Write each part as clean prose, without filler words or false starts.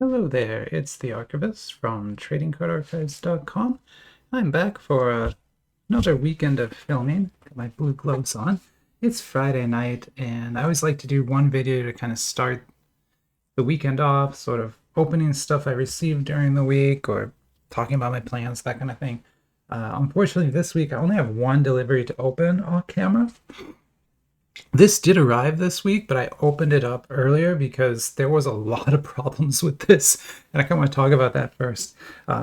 Hello there, it's the Archivist from tradingcardarchives.com. I'm back for another weekend of filming. Got my blue gloves on. It's Friday night, and I always like to do one video to kind of start the weekend off, sort of opening stuff I received during the week or talking about my plans, that kind of thing. Unfortunately, this week I only have one delivery to open off camera. This did arrive this week, but I opened it up earlier because there was a lot of problems with this, and I kind of want to talk about that first.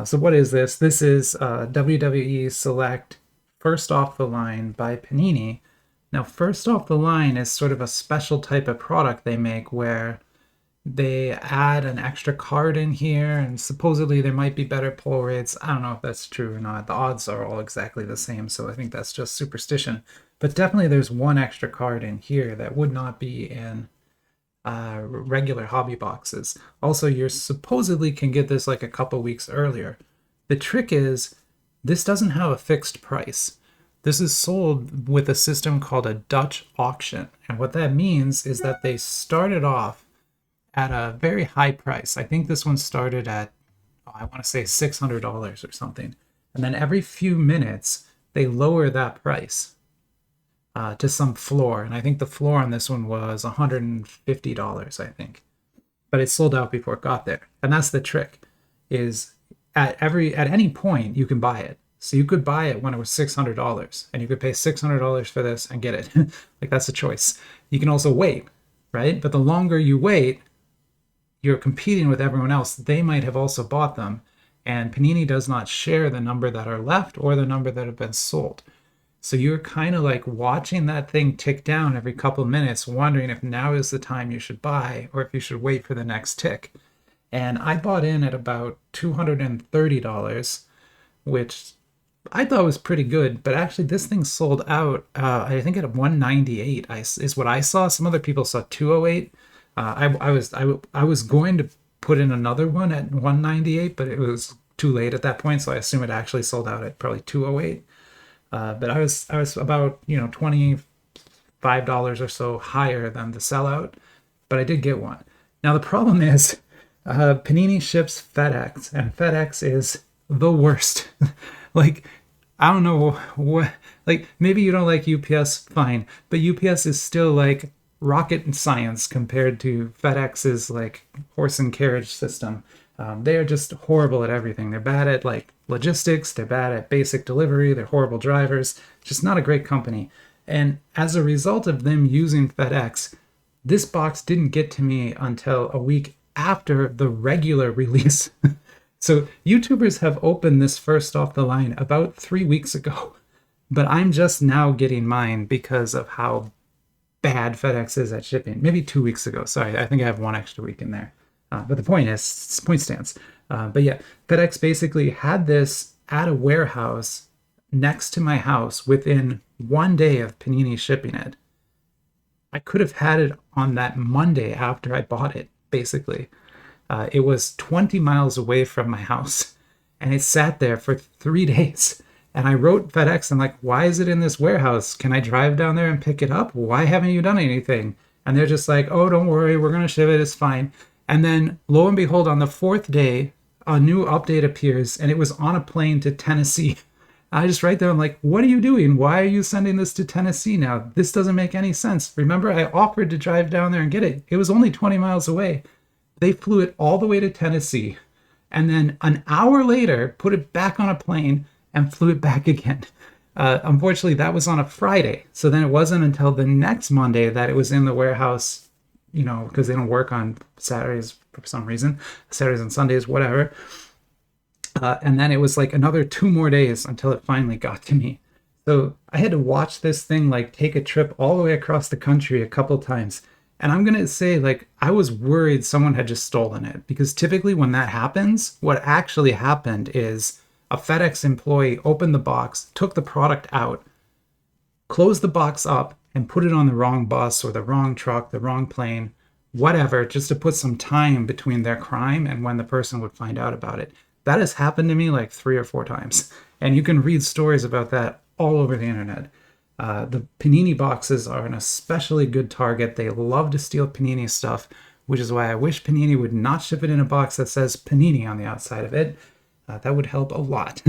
So what is this? This is WWE Select First Off the Line by Panini. Now, First Off the Line is sort of a special type of product they make where they add an extra card in here, and supposedly there might be better pull rates. I don't know if that's true or not. The odds are all exactly the same, so I think that's just superstition. But definitely there's one extra card in here that would not be in regular hobby boxes. Also, you supposedly can get this like a couple weeks earlier. The trick is this doesn't have a fixed price. This is sold with a system called a Dutch auction. And what that means is that they started off at a very high price. I think this one started at, I want to say $600 or something. And then every few minutes, they lower that price to some floor. And I think the floor on this one was $150, I think. But it sold out before it got there. And that's the trick, is at any point, you can buy it. So you could buy it when it was $600, and you could pay $600 for this and get it. Like, that's a choice. You can also wait, right? But the longer you wait, you're competing with everyone else. They might have also bought them, and Panini does not share the number that are left or the number that have been sold. So you're kind of like watching that thing tick down every couple of minutes, wondering if now is the time you should buy or if you should wait for the next tick. And I bought in at about $230, which I thought was pretty good, but actually this thing sold out, I think at 198 is what I saw. Some other people saw 208. I was going to put in another one at 198, but it was too late at that point, so I assume it actually sold out at probably 208. But I was about $25 or so higher than the sellout, but I did get one. Now the problem is Panini ships FedEx, and FedEx is the worst. Like, I don't know what, like, maybe you don't like UPS, fine, but UPS is still like rocket science compared to FedEx's like horse and carriage system. They are just horrible at everything. They're bad at like logistics, they're bad at basic delivery, they're horrible drivers, just not a great company. And as a result of them using FedEx, this box didn't get to me until a week after the regular release. So YouTubers have opened this First Off the Line about 3 weeks ago, but I'm just now getting mine because of how bad FedEx is at shipping. Maybe 2 weeks ago. Sorry, I think I have one extra week in there. But the point stands. But yeah, FedEx basically had this at a warehouse next to my house within 1 day of Panini shipping it. I could have had it on that Monday after I bought it, basically. It was 20 miles away from my house, and it sat there for 3 days. And I wrote FedEx, I'm like, why is it in this warehouse? Can I drive down there and pick it up? Why haven't you done anything? And they're just like, oh, don't worry, we're going to ship it, it's fine. And then, lo and behold, on the 4th day, a new update appears, and it was on a plane to Tennessee. I just write there, I'm like, what are you doing? Why are you sending this to Tennessee now? This doesn't make any sense. Remember, I offered to drive down there and get it. It was only 20 miles away. They flew it all the way to Tennessee, and then an hour later, put it back on a plane and flew it back again. Unfortunately, that was on a Friday. So then it wasn't until the next Monday that it was in the warehouse, because they don't work on Saturdays for some reason, Saturdays and Sundays, whatever. And then it was like another 2 more days until it finally got to me. So I had to watch this thing like take a trip all the way across the country a couple times. And I'm going to say, like, I was worried someone had just stolen it, because typically when that happens, what actually happened is a FedEx employee opened the box, took the product out, closed the box up, and put it on the wrong bus or the wrong truck, the wrong plane, whatever, just to put some time between their crime and when the person would find out about it. That has happened to me like 3 or 4 times. And you can read stories about that all over the internet. The Panini boxes are an especially good target. They love to steal Panini stuff which is why I wish Panini would not ship it in a box that says Panini on the outside of it. That would help a lot.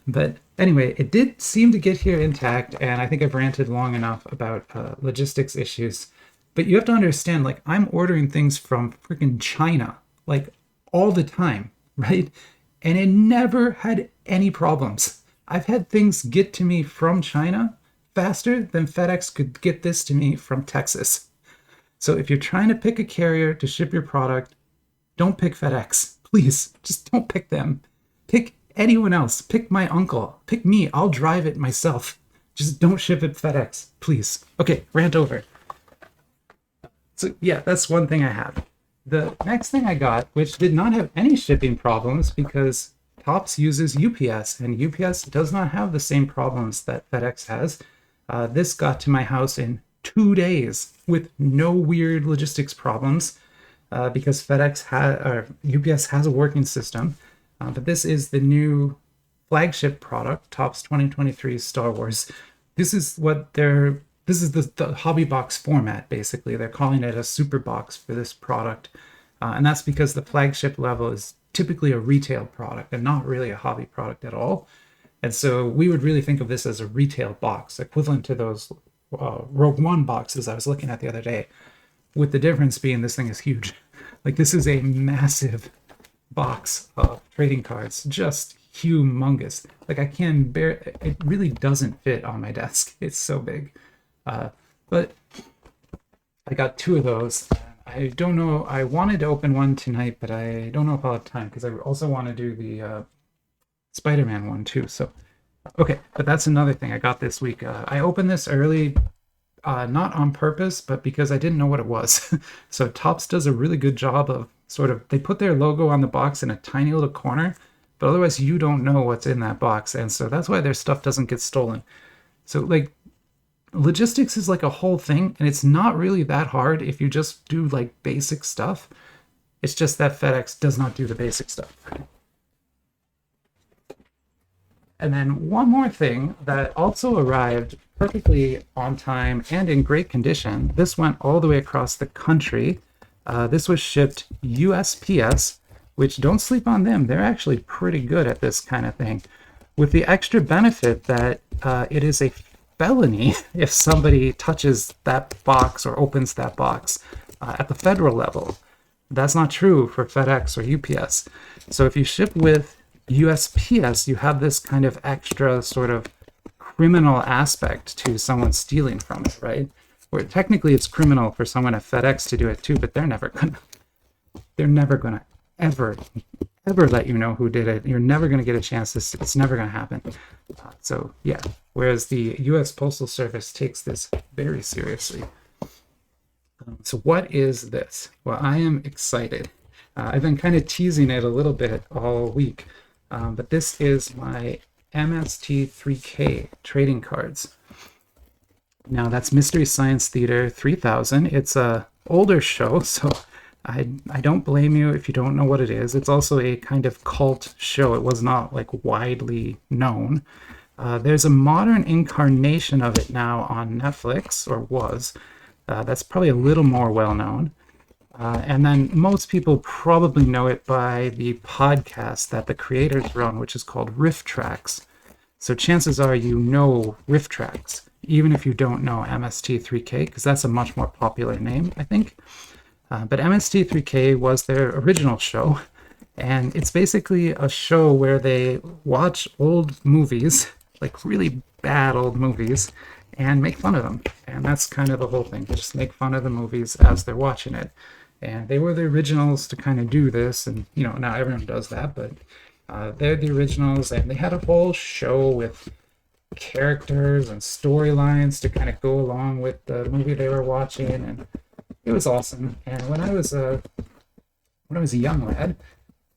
But anyway, it did seem to get here intact, and I think I've ranted long enough about logistics issues. But you have to understand, like, I'm ordering things from freaking China, like, all the time, right? And it never had any problems. I've had things get to me from China faster than FedEx could get this to me from Texas. So if you're trying to pick a carrier to ship your product, don't pick FedEx. Please, just don't pick them. Pick anyone else. Pick my uncle. Pick me. I'll drive it myself. Just don't ship it FedEx, please. Okay, rant over. So yeah, that's one thing I have. The next thing I got, which did not have any shipping problems because Topps uses UPS, and UPS does not have the same problems that FedEx has. This got to my house in 2 days with no weird logistics problems because UPS has a working system. But this is the new flagship product, Topps 2023 Star Wars. This is the hobby box format, basically. They're calling it a super box for this product. And that's because the flagship level is typically a retail product and not really a hobby product at all. And so we would really think of this as a retail box, equivalent to those Rogue One boxes I was looking at the other day, with the difference being this thing is huge. Like, this is a massive box of trading cards, just humongous. Like, it really doesn't fit on my desk. It's so big. But I got 2 of those. I don't know. I wanted to open one tonight, but I don't know if I'll have time because I also want to do the Spider-Man one too. So, okay, but that's another thing I got this week. I opened this early, not on purpose, but because I didn't know what it was. So Topps does a really good job of they put their logo on the box in a tiny little corner, but otherwise you don't know what's in that box. And so that's why their stuff doesn't get stolen. So, like, logistics is like a whole thing, and it's not really that hard if you just do like basic stuff. It's just that FedEx does not do the basic stuff. And then one more thing that also arrived perfectly on time and in great condition. This went all the way across the country. This was shipped USPS, which, don't sleep on them. They're actually pretty good at this kind of thing, with the extra benefit that it is a felony if somebody touches that box or opens that box at the federal level. That's not true for FedEx or UPS. So if you ship with USPS, you have this kind of extra sort of criminal aspect to someone stealing from it, right? Where technically it's criminal for someone at FedEx to do it too, but they're never gonna ever let you know who did it. You're never gonna get a chance. It's never gonna happen. So yeah. Whereas the U.S. Postal Service takes this very seriously. So what is this? Well, I am excited. I've been kind of teasing it a little bit all week, but this is my MST3K trading cards. Now, that's Mystery Science Theater 3000. It's a older show, so I don't blame you if you don't know what it is. It's also a kind of cult show. It was not like widely known. There's a modern incarnation of it now on Netflix, or was. That's probably a little more well-known. And then most people probably know it by the podcast that the creators run, which is called Riff Tracks. So chances are you know Riff Tracks, even if you don't know MST3K, because that's a much more popular name, I think. But MST3K was their original show, and it's basically a show where they watch old movies, like really bad old movies, and make fun of them. And that's kind of the whole thing. They just make fun of the movies as they're watching it. And they were the originals to kind of do this, and not everyone does that, but they're the originals, and they had a whole show with characters and storylines to kind of go along with the movie they were watching, and it was awesome. And when I was a young lad,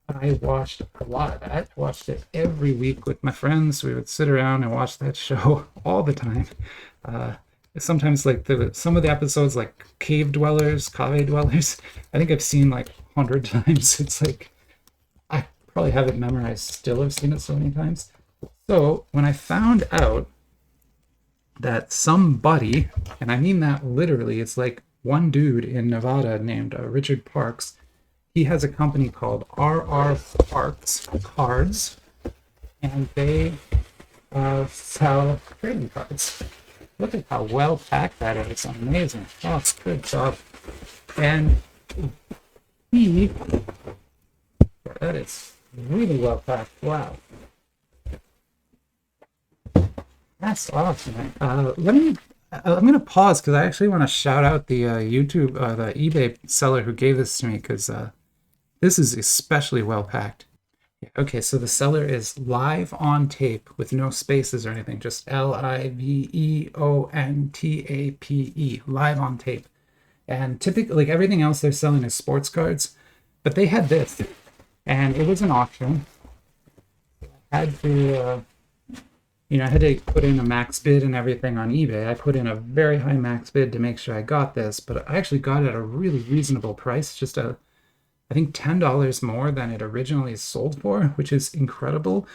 I watched a lot of that. I watched it every week with my friends. We would sit around and watch that show all the time. Sometimes like some of the episodes, like cave dwellers, I think I've seen like 100 times. It's like, I probably have it memorized still. I've seen it so many times. So when I found out that somebody, and I mean that literally, it's like one dude in Nevada named Richard Parks. He has a company called RR Parks Cards, and they sell trading cards. Look at how well packed that is. It's amazing. Oh, it's good job. And he, that is really well packed. Wow. That's awesome. I'm going to pause because I actually want to shout out the the eBay seller who gave this to me because this is especially well packed. Okay, so the seller is Live on Tape with no spaces or anything, just LIVEONTAPE, Live on Tape. And typically, like everything else they're selling is sports cards, but they had this, and it was an auction. I had to, I had to put in a max bid and everything on eBay. I put in a very high max bid to make sure I got this, but I actually got it at a really reasonable price, just I think $10 more than it originally sold for, which is incredible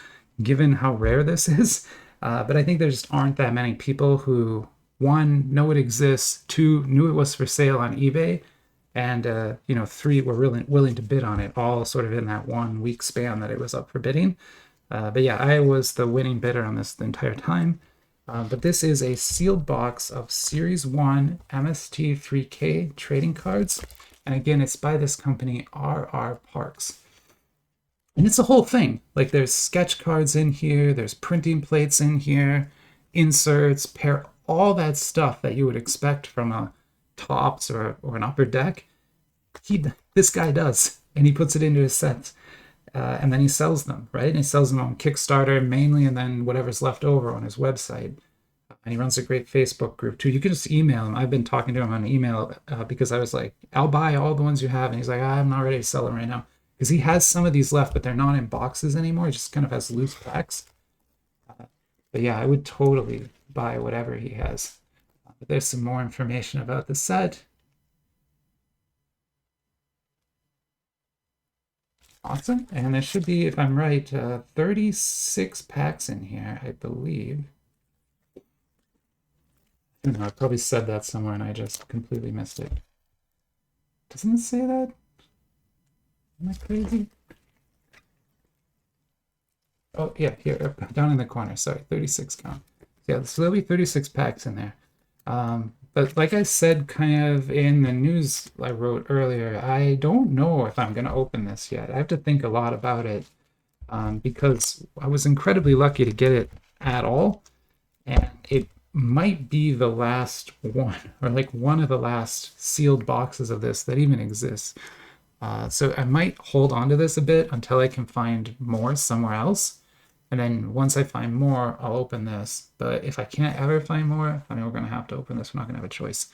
given how rare this is. But I think there just aren't that many people who, one, know it exists, two, knew it was for sale on eBay, and three, were really willing to bid on it, all sort of in that 1 week span that it was up for bidding. But yeah, I was the winning bidder on this the entire time. But this is a sealed box of Series 1 MST3K trading cards. And again, it's by this company, RR Parks. And it's a whole thing. Like there's sketch cards in here, there's printing plates in here, inserts, all that stuff that you would expect from a Topps or an Upper Deck. This guy does, and he puts it into his sets. And then he sells them, right? And he sells them on Kickstarter mainly, and then whatever's left over on his website. And he runs a great Facebook group too. You can just email him. I've been talking to him on email because I was like, I'll buy all the ones you have. And he's like, I'm not ready to sell them right now. Because he has some of these left, but they're not in boxes anymore. It just kind of has loose packs. But yeah, I would totally buy whatever he has. But there's some more information about the set. Awesome. And there should be, if I'm right, 36 packs in here, I believe. I don't know, I probably said that somewhere and I just completely missed it. Doesn't it say that? Am I crazy? Oh, yeah, here, down in the corner. Sorry, 36 count. Yeah, so there'll be 36 packs in there. But like I said, kind of in the news I wrote earlier, I don't know if I'm going to open this yet. I have to think a lot about it because I was incredibly lucky to get it at all. And it might be the last one, or like one of the last sealed boxes of this that even exists. So I might hold on to this a bit until I can find more somewhere else. And then once I find more, I'll open this. But if I can't ever find more, I mean, we're going to have to open this. We're not going to have a choice.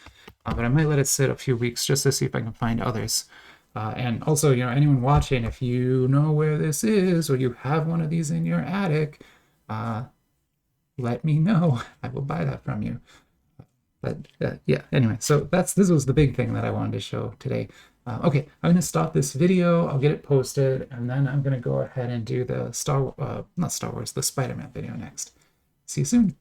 But I might let it sit a few weeks just to see if I can find others. And also, anyone watching, if you know where this is or you have one of these in your attic, let me know. I will buy that from you. But yeah, anyway, so this was the big thing that I wanted to show today. Okay, I'm going to stop this video. I'll get it posted, and then I'm going to go ahead and do the not Star Wars, the Spider-Man video next. See you soon.